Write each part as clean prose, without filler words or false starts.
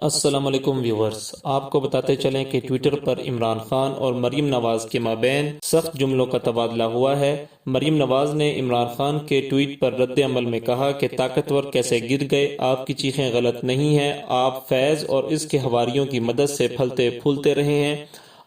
السلام علیکم ویورز، آپ کو بتاتے چلیں کہ ٹویٹر پر عمران خان اور مریم نواز کے مابین سخت جملوں کا تبادلہ ہوا ہے۔ مریم نواز نے عمران خان کے ٹویٹ پر رد عمل میں کہا کہ طاقتور کیسے گر گئے، آپ کی چیخیں غلط نہیں ہیں، آپ فیض اور اس کے حواریوں کی مدد سے پھلتے پھولتے رہے ہیں،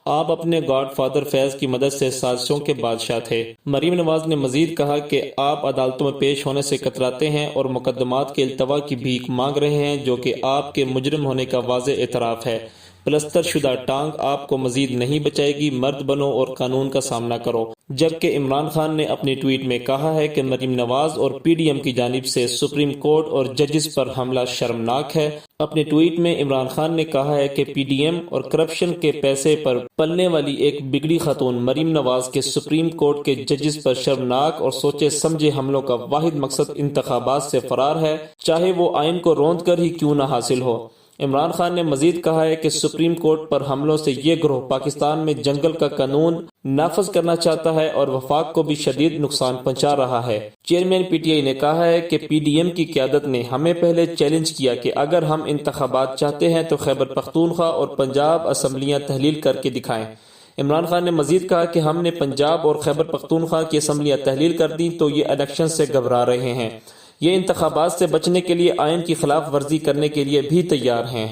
آپ اپنے گاڈ فادر فیض کی مدد سے سازشوں کے بادشاہ تھے۔ مریم نواز نے مزید کہا کہ آپ عدالتوں میں پیش ہونے سے کتراتے ہیں اور مقدمات کے التوا کی بھیک مانگ رہے ہیں، جو کہ آپ کے مجرم ہونے کا واضح اعتراف ہے۔ پلستر شدہ ٹانگ آپ کو مزید نہیں بچائے گی، مرد بنو اور قانون کا سامنا کرو۔ جبکہ عمران خان نے اپنی ٹویٹ میں کہا ہے کہ مریم نواز اور پی ڈی ایم کی جانب سے سپریم کورٹ اور ججز پر حملہ شرمناک ہے۔ اپنے ٹویٹ میں عمران خان نے کہا ہے کہ پی ڈی ایم اور کرپشن کے پیسے پر پلنے والی ایک بگڑی خاتون مریم نواز کے سپریم کورٹ کے ججز پر شرمناک اور سوچے سمجھے حملوں کا واحد مقصد انتخابات سے فرار ہے، چاہے وہ آئین کو روند کر ہی کیوں نہ حاصل ہو۔ عمران خان نے مزید کہا ہے کہ سپریم کورٹ پر حملوں سے یہ گروہ پاکستان میں جنگل کا قانون نافذ کرنا چاہتا ہے اور وفاق کو بھی شدید نقصان پہنچا رہا ہے۔ چیئرمین پی ٹی آئی نے کہا ہے کہ پی ڈی ایم کی قیادت نے ہمیں پہلے چیلنج کیا کہ اگر ہم انتخابات چاہتے ہیں تو خیبر پختونخوا اور پنجاب اسمبلیاں تحلیل کر کے دکھائیں۔ عمران خان نے مزید کہا کہ ہم نے پنجاب اور خیبر پختونخوا کی اسمبلیاں تحلیل کر دیں تو یہ الیکشن سے گھبرا رہے ہیں، یہ انتخابات سے بچنے کے لیے آئین کی خلاف ورزی کرنے کے لیے بھی تیار ہیں۔